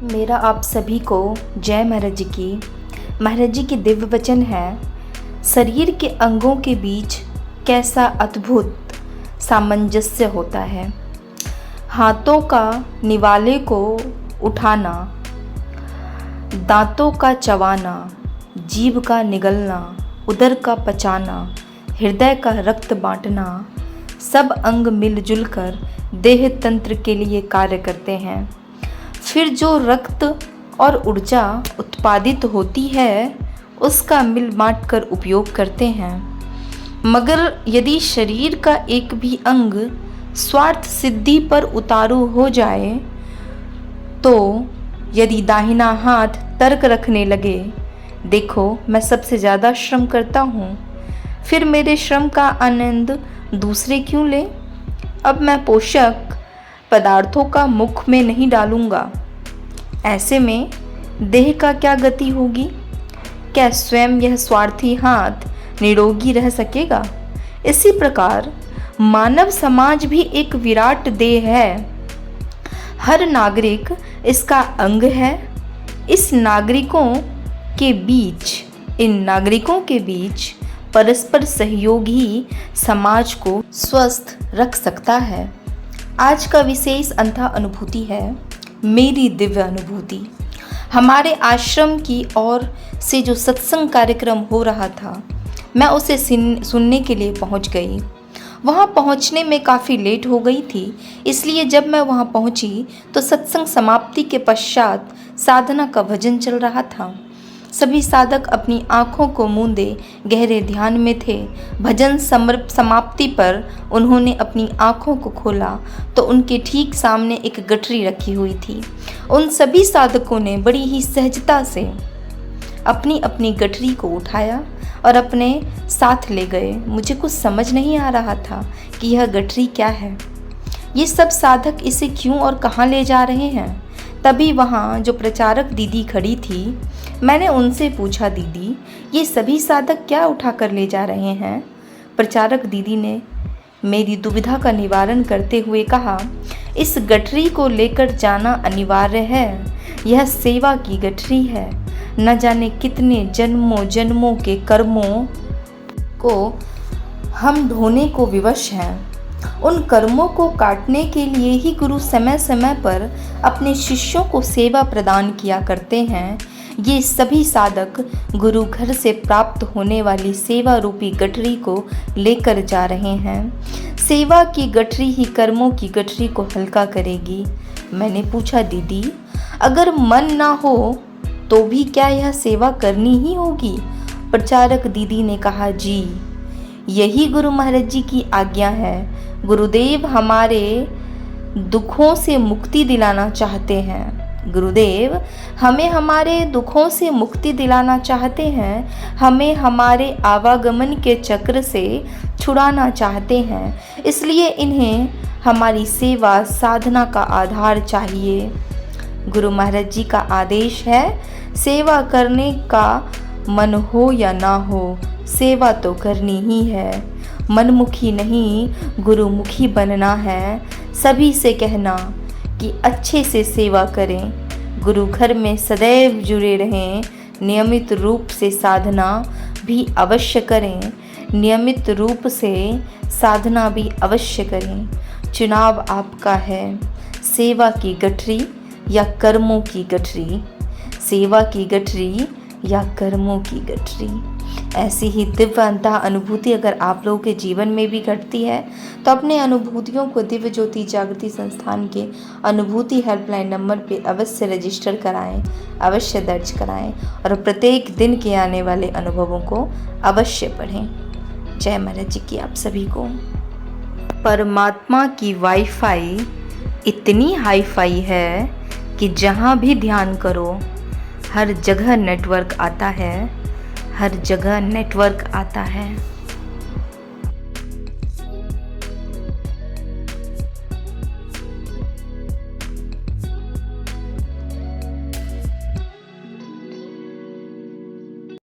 मेरा आप सभी को जय महाराज जी की। महाराज जी के दिव्य वचन है, शरीर के अंगों के बीच कैसा अद्भुत सामंजस्य होता है। हाथों का निवाले को उठाना, दांतों का चबाना, जीभ का निगलना, उदर का पचाना, हृदय का रक्त बांटना, सब अंग मिलजुल कर देह तंत्र के लिए कार्य करते हैं। फिर जो रक्त और ऊर्जा उत्पादित होती है उसका मिल बांट कर उपयोग करते हैं। मगर यदि शरीर का एक भी अंग स्वार्थ सिद्धि पर उतारू हो जाए, तो यदि दाहिना हाथ तर्क रखने लगे, देखो मैं सबसे ज़्यादा श्रम करता हूँ, फिर मेरे श्रम का आनंद दूसरे क्यों ले? अब मैं पोषक पदार्थों का मुख में नहीं डालूंगा। ऐसे में देह का क्या गति होगी? क्या स्वयं यह स्वार्थी हाथ निरोगी रह सकेगा? इसी प्रकार मानव समाज भी एक विराट देह है। हर नागरिक इसका अंग है। इन नागरिकों के बीच परस्पर सहयोग ही समाज को स्वस्थ रख सकता है। आज का विशेष अंतः अनुभूति है मेरी दिव्य अनुभूति। हमारे आश्रम की ओर से जो सत्संग कार्यक्रम हो रहा था, मैं उसे सुनने के लिए पहुंच गई। वहां पहुंचने में काफ़ी लेट हो गई थी, इसलिए जब मैं वहां पहुंची तो सत्संग समाप्ति के पश्चात साधना का भजन चल रहा था। सभी साधक अपनी आँखों को मूंदे गहरे ध्यान में थे। भजन समाप्ति पर उन्होंने अपनी आँखों को खोला तो उनके ठीक सामने एक गठरी रखी हुई थी। उन सभी साधकों ने बड़ी ही सहजता से अपनी अपनी गठरी को उठाया और अपने साथ ले गए। मुझे कुछ समझ नहीं आ रहा था कि यह गठरी क्या है, ये सब साधक इसे क्यों और कहाँ ले जा रहे हैं। तभी वहाँ जो प्रचारक दीदी खड़ी थी, मैंने उनसे पूछा, दीदी ये सभी साधक क्या उठा कर ले जा रहे हैं? प्रचारक दीदी ने मेरी दुविधा का निवारण करते हुए कहा, इस गठरी को लेकर जाना अनिवार्य है। यह सेवा की गठरी है। न जाने कितने जन्मों जन्मों के कर्मों को हम ढोने को विवश हैं। उन कर्मों को काटने के लिए ही गुरु समय समय पर अपने शिष्यों को सेवा प्रदान किया करते हैं। ये सभी साधक गुरु घर से प्राप्त होने वाली सेवा रूपी गठरी को लेकर जा रहे हैं। सेवा की गठरी ही कर्मों की गठरी को हल्का करेगी। मैंने पूछा, दीदी अगर मन ना हो तो भी क्या यह सेवा करनी ही होगी? प्रचारक दीदी ने कहा, जी यही गुरु महाराज जी की आज्ञा है। गुरुदेव हमारे दुखों से मुक्ति दिलाना चाहते हैं। गुरुदेव हमें हमारे दुखों से मुक्ति दिलाना चाहते हैं। हमें हमारे आवागमन के चक्र से छुड़ाना चाहते हैं। इसलिए इन्हें हमारी सेवा साधना का आधार चाहिए। गुरु महाराज जी का आदेश है, सेवा करने का मन हो या ना हो, सेवा तो करनी ही है। मनमुखी नहीं गुरुमुखी बनना है। सभी से कहना कि अच्छे से सेवा करें, गुरु घर में सदैव जुड़े रहें। नियमित रूप से साधना भी अवश्य करें। नियमित रूप से साधना भी अवश्य करें। चुनाव आपका है, सेवा की गठरी या कर्मों की गठरी, सेवा की गठरी या कर्मों की गठरी। ऐसी ही दिव्य अंतः अनुभूति अगर आप लोगों के जीवन में भी घटती है तो अपने अनुभूतियों को दिव्य ज्योति जागृति संस्थान के अनुभूति हेल्पलाइन नंबर पे अवश्य रजिस्टर कराएं, अवश्य दर्ज कराएं और प्रत्येक दिन के आने वाले अनुभवों को अवश्य पढ़ें। जय महाराज जी की आप सभी को। परमात्मा की वाईफाई इतनी हाईफाई है कि जहाँ भी ध्यान करो हर जगह नेटवर्क आता है, हर जगह नेटवर्क आता है।